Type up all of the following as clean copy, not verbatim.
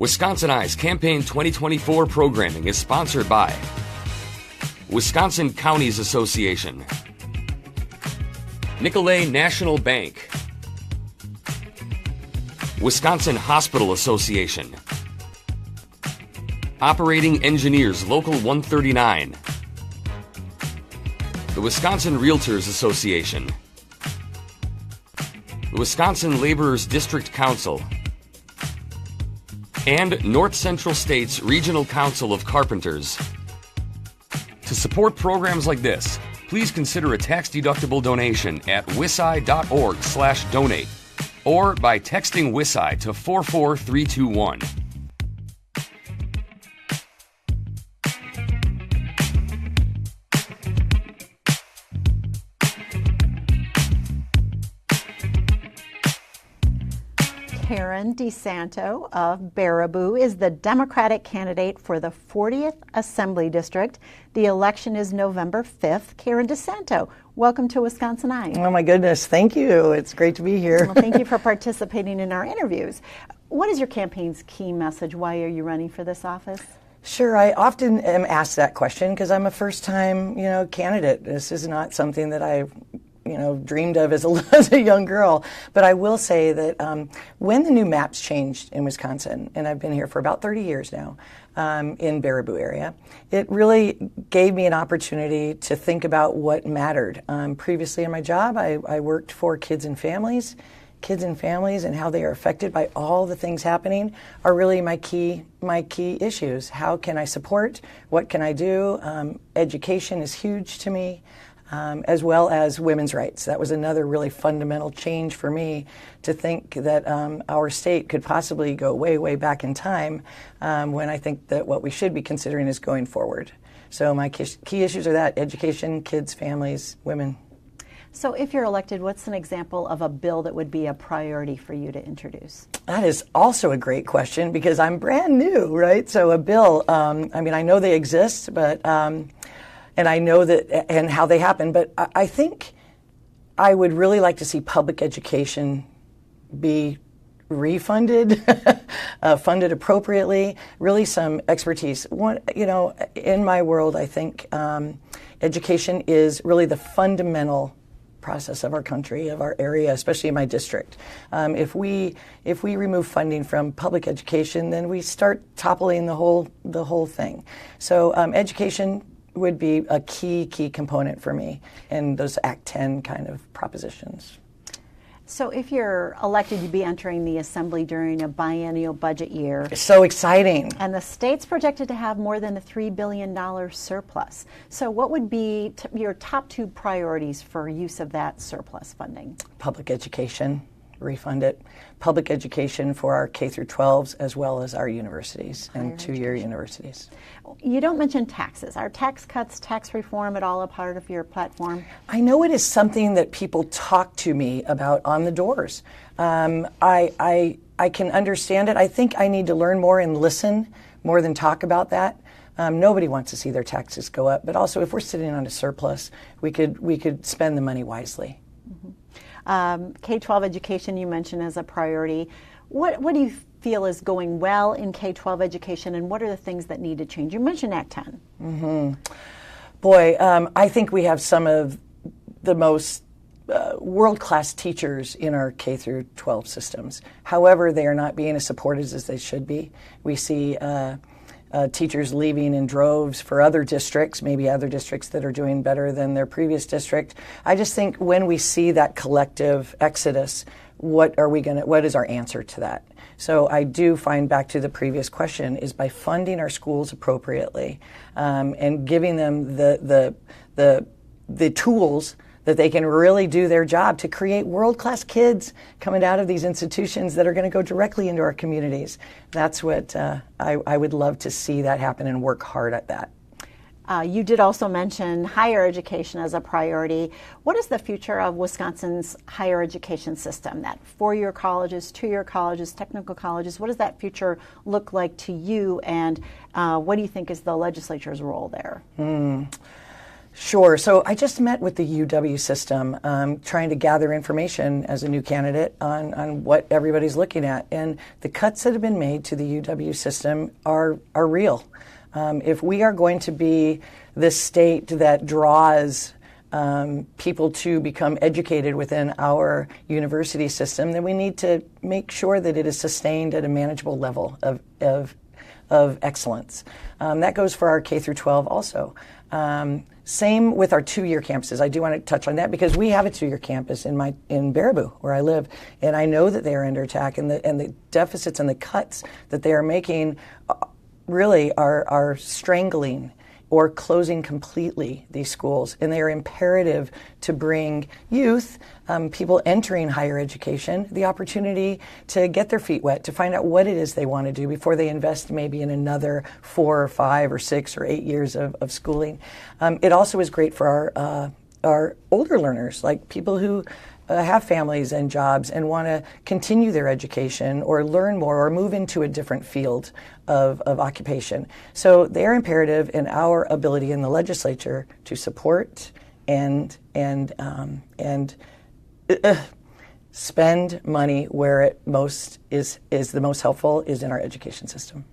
WisconsinEye's Campaign 2024 programming is sponsored by Wisconsin Counties Association, Nicolet National Bank, Wisconsin Hospital Association, Operating Engineers Local 139, the Wisconsin Realtors Association, the Wisconsin Laborers District Council, and North Central State's Regional Council of Carpenters. To support programs like this, please consider a tax-deductible donation at wiseye.org/donate or by texting WisEye to 44321. DeSanto of Baraboo is the Democratic candidate for the 40th Assembly District. The election is November 5th. Karen DeSanto, welcome to WisconsinEye. Oh my goodness, thank you. It's great to be here. Well, thank you for participating in our interviews. What is your campaign's key message? Why are you running for this office? Sure, I often am asked that question because I'm a first-time, candidate. This is not something that I dreamed of as a young girl. But I will say that when the new maps changed in Wisconsin, and I've been here for about 30 years now in Baraboo area, it really gave me an opportunity to think about what mattered. Previously in my job, I worked for kids and families and how they are affected by all the things happening are really my key issues. How can I support? What can I do? Education is huge to me. As well as women's rights. That was another really fundamental change for me to think that our state could possibly go way, way back in time when I think that what we should be considering is going forward. So my key issues are that: education, kids, families, women. So if you're elected, what's an example of a bill that would be a priority for you to introduce? That is also a great question because I'm brand new, right? So a bill, I know they exist, but... and I know that and how they happen, but I think I would really like to see public education be refunded, funded appropriately, really some expertise. In my world, I think education is really the fundamental process of our country, of our area, especially in my district. If we remove funding from public education, then we start toppling the whole thing. So education would be a key component for me in those Act 10 kind of propositions. So if you're elected, you'd be entering the Assembly during a biennial budget year. It's so exciting. And the state's projected to have more than a $3 billion surplus. So what would be your top two priorities for use of that surplus funding? Public education, refund it. Public education for our K through 12s as well as our universities and two-year universities. You don't mention taxes. Are tax cuts, tax reform at all a part of your platform? I know it is something that people talk to me about on the doors. I can understand it. I think I need to learn more and listen more than talk about that. Nobody wants to see their taxes go up, but also if we're sitting on a surplus, we could spend the money wisely. Mm-hmm. K-12 education you mentioned as a priority. What do you feel is going well in K-12 education, and what are the things that need to change? You mentioned Act 10. Mm-hmm. Boy, I think we have some of the most world-class teachers in our K through 12 systems. However, they are not being as supported as they should be. We see teachers leaving in droves for other districts, maybe other districts that are doing better than their previous district. I just think when we see that collective exodus, what is our answer to that? So I do find back to the previous question is by funding our schools appropriately and giving them the tools that they can really do their job to create world-class kids coming out of these institutions that are going to go directly into our communities. That's what I would love to see that happen and work hard at that. You did also mention higher education as a priority. What is the future of Wisconsin's higher education system? That four-year colleges, two-year colleges, technical colleges, what does that future look like to you, and what do you think is the legislature's role there? Sure. So I just met with the UW system, trying to gather information as a new candidate on what everybody's looking at. And the cuts that have been made to the UW system are real. If we are going to be the state that draws people to become educated within our university system, then we need to make sure that it is sustained at a manageable level of excellence. That goes for our K through 12 also. Same with our two-year campuses. I do want to touch on that because we have a two-year campus in Baraboo, where I live, and I know that they are under attack, and the deficits and the cuts that they are making really are strangling or closing completely these schools. And they are imperative to bring youth, people entering higher education, the opportunity to get their feet wet, to find out what it is they want to do before they invest maybe in another 4 or 5 or 6 or 8 years of schooling. It also is great for our older learners, like people who have families and jobs and want to continue their education or learn more or move into a different field of occupation. So they're imperative in our ability in the legislature to support and spend money where it most is the most helpful is in our education system.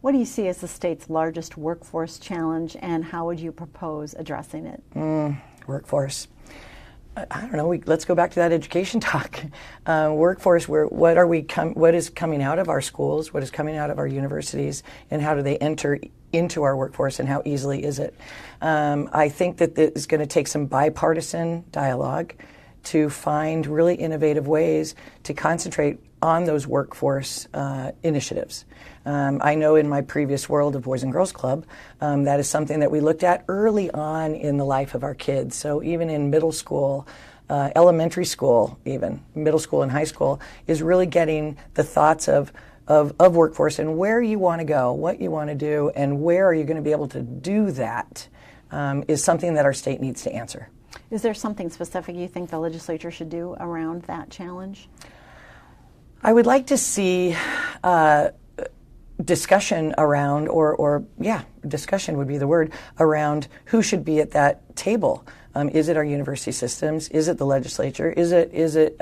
What do you see as the state's largest workforce challenge, and how would you propose addressing it? Workforce. I don't know. Let's go back to that education talk. Workforce. What is coming out of our schools? What is coming out of our universities? And how do they enter into our workforce? And how easily is it? I think that it's going to take some bipartisan dialogue to find really innovative ways to concentrate on those workforce initiatives. I know in my previous world of Boys and Girls Club, that is something that we looked at early on in the life of our kids. So even in middle school, elementary school, even middle school and high school, is really getting the thoughts of workforce and where you want to go, what you want to do, and where are you going to be able to do that is something that our state needs to answer. Is there something specific you think the legislature should do around that challenge? I would like to see discussion around, discussion would be the word, around who should be at that table. Is it our university systems? Is it the legislature? Is it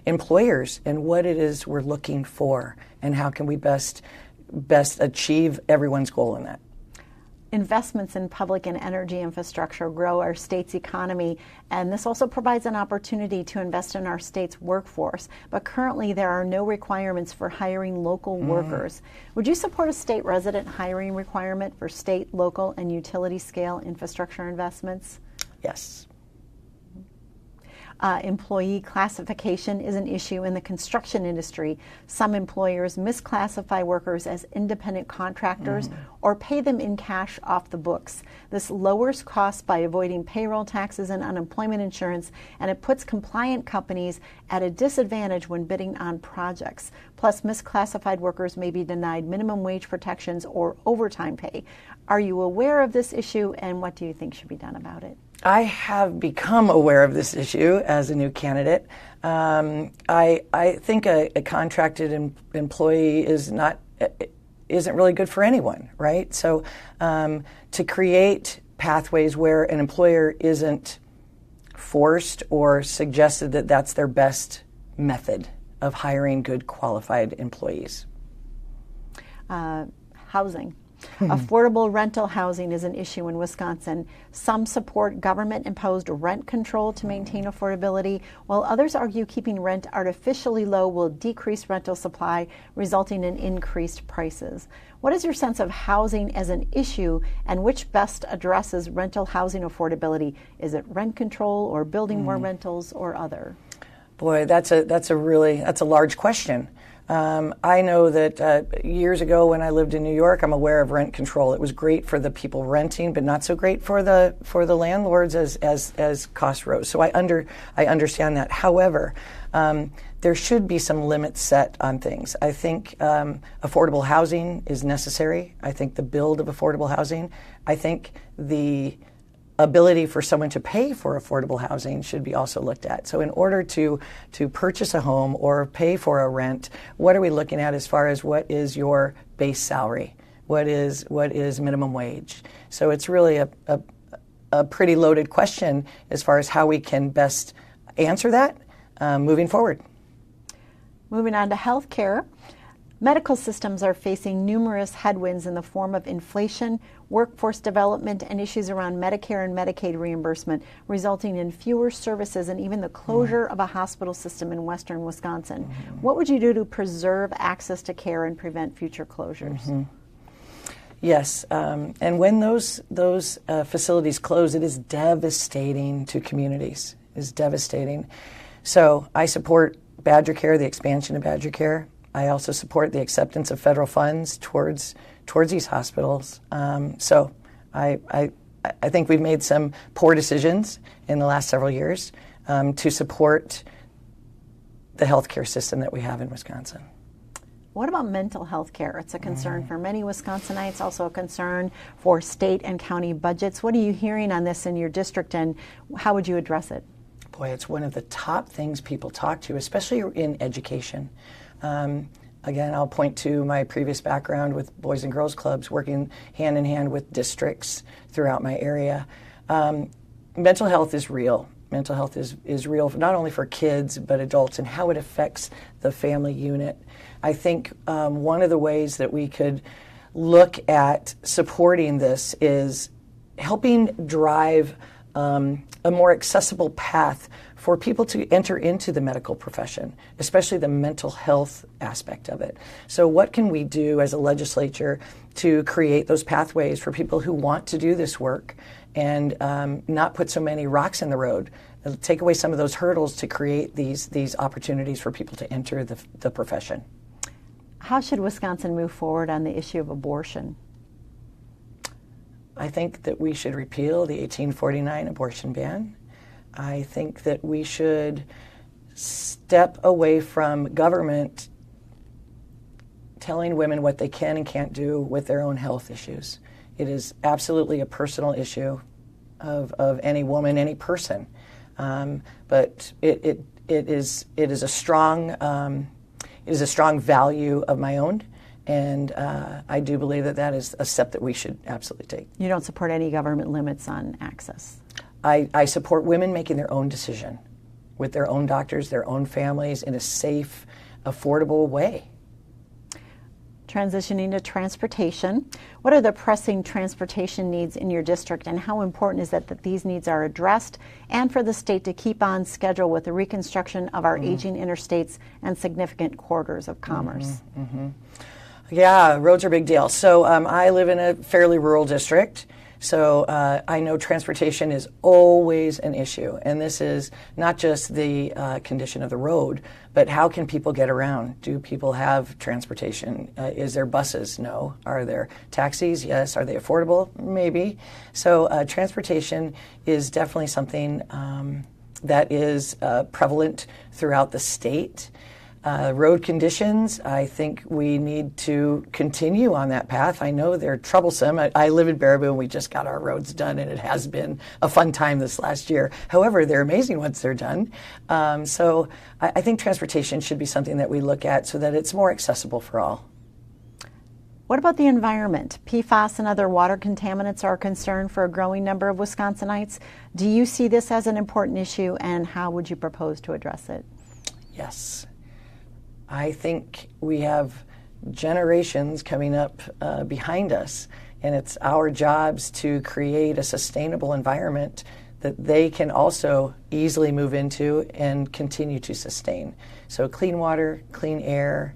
employers? And what it is we're looking for, and how can we best achieve everyone's goal in that? Investments in public and energy infrastructure grow our state's economy, and this also provides an opportunity to invest in our state's workforce. But currently, there are no requirements for hiring local workers. Would you support a state resident hiring requirement for state, local, and utility scale infrastructure investments? Yes. Employee classification is an issue in the construction industry. Some employers misclassify workers as independent contractors or pay them in cash off the books. This lowers costs by avoiding payroll taxes and unemployment insurance, and it puts compliant companies at a disadvantage when bidding on projects. Plus, misclassified workers may be denied minimum wage protections or overtime pay. Are you aware of this issue, and what do you think should be done about it? I have become aware of this issue as a new candidate. I think a contracted employee isn't really good for anyone, right? So to create pathways where an employer isn't forced or suggested that that's their best method of hiring good qualified employees. Housing. Affordable rental housing is an issue in Wisconsin. Some support government-imposed rent control to maintain affordability, while others argue keeping rent artificially low will decrease rental supply, resulting in increased prices. What is your sense of housing as an issue, and which best addresses rental housing affordability? Is it rent control or building more rentals or other? Boy, that's a large question. I know that years ago when I lived in New York, I'm aware of rent control. It was great for the people renting, but not so great for the landlords as costs rose. So I understand that. However, there should be some limits set on things. I think affordable housing is necessary. I think the build of affordable housing. I think the ability for someone to pay for affordable housing should be also looked at. So in order to purchase a home or pay for a rent, what are we looking at as far as what is your base salary? What is minimum wage? So it's really a a pretty loaded question as far as how we can best answer that moving forward. Moving on to healthcare. Medical systems are facing numerous headwinds in the form of inflation, workforce development, and issues around Medicare and Medicaid reimbursement, resulting in fewer services and even the closure of a hospital system in western Wisconsin. What would you do to preserve access to care and prevent future closures? Yes, and when those facilities close, it is devastating to communities. It is devastating. So I support Badger Care, the expansion of Badger Care. I also support the acceptance of federal funds towards these hospitals. So I think we've made some poor decisions in the last several years to support the healthcare system that we have in Wisconsin. What about mental health care? It's a concern for many Wisconsinites, also a concern for state and county budgets. What are you hearing on this in your district, and how would you address it? Boy, it's one of the top things people talk to, especially in education. Again, I'll point to my previous background with Boys and Girls Clubs, working hand in hand with districts throughout my area. Mental health is real. Mental health is real not only for kids, but adults, and how it affects the family unit. I think one of the ways that we could look at supporting this is helping drive a more accessible path for people to enter into the medical profession, especially the mental health aspect of it. So what can we do as a legislature to create those pathways for people who want to do this work and not put so many rocks in the road, take away some of those hurdles to create these opportunities for people to enter the profession? How should Wisconsin move forward on the issue of abortion? I think that we should repeal the 1849 abortion ban. I think that we should step away from government telling women what they can and can't do with their own health issues. It is absolutely a personal issue of any woman, any person. But it is a strong value of my own. And I do believe that is a step that we should absolutely take. You don't support any government limits on access? I support women making their own decision with their own doctors, their own families, in a safe, affordable way. Transitioning to transportation, what are the pressing transportation needs in your district, and how important is it that these needs are addressed, and for the state to keep on schedule with the reconstruction of our aging interstates and significant corridors of commerce? Yeah, roads are a big deal. So I live in a fairly rural district, so I know transportation is always an issue. And this is not just the condition of the road, but how can people get around? Do people have transportation? Is there buses? No. Are there taxis? Yes. Are they affordable? Maybe. So transportation is definitely something that is prevalent throughout the state. Road conditions, I think we need to continue on that path. I know they're troublesome. I live in Baraboo, and we just got our roads done, and it has been a fun time this last year. However, they're amazing once they're done. So I think transportation should be something that we look at so that it's more accessible for all. What about the environment? PFAS and other water contaminants are a concern for a growing number of Wisconsinites. Do you see this as an important issue, and how would you propose to address it? Yes. I think we have generations coming up behind us, and it's our jobs to create a sustainable environment that they can also easily move into and continue to sustain. So clean water, clean air,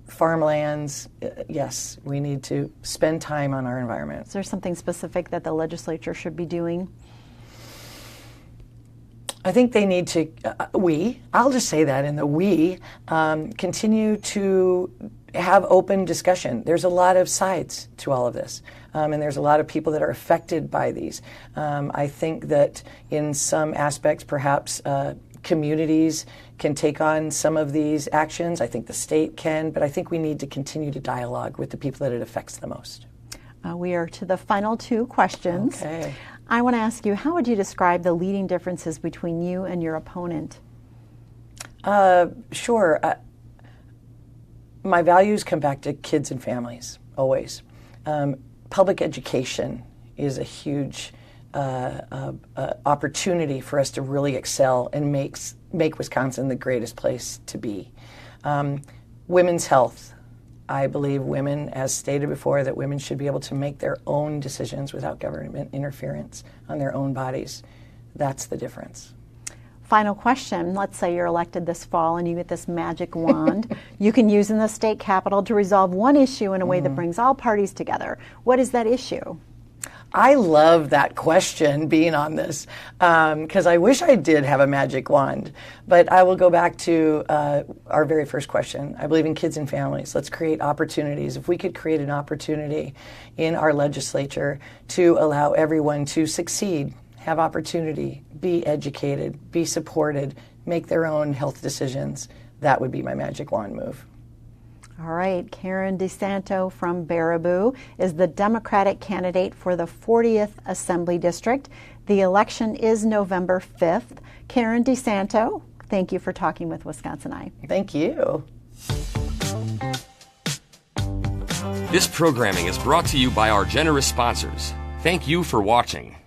farmlands, yes, we need to spend time on our environment. Is there something specific that the legislature should be doing? I think they need to, I'll just say that in the continue to have open discussion. There's a lot of sides to all of this, and there's a lot of people that are affected by these. I think that in some aspects, perhaps communities can take on some of these actions. I think the state can, but I think we need to continue to dialogue with the people that it affects the most. We are to the final two questions. Okay. I want to ask you, how would you describe the leading differences between you and your opponent? Sure. My values come back to kids and families, always. Public education is a huge opportunity for us to really excel and make Wisconsin the greatest place to be. Women's health. I believe women, as stated before, that women should be able to make their own decisions without government interference on their own bodies. That's the difference. Final question. Let's say you're elected this fall and you get this magic wand you can use in the state capitol to resolve one issue in a way that brings all parties together. What is that issue? I love that question, being on this, because I wish I did have a magic wand. But I will go back to our very first question. I believe in kids and families. Let's create opportunities. If we could create an opportunity in our legislature to allow everyone to succeed, have opportunity, be educated, be supported, make their own health decisions, that would be my magic wand move. All right, Karen DeSanto from Baraboo is the Democratic candidate for the 40th Assembly District. The election is November 5th. Karen DeSanto, thank you for talking with WisconsinEye. Thank you. This programming is brought to you by our generous sponsors. Thank you for watching.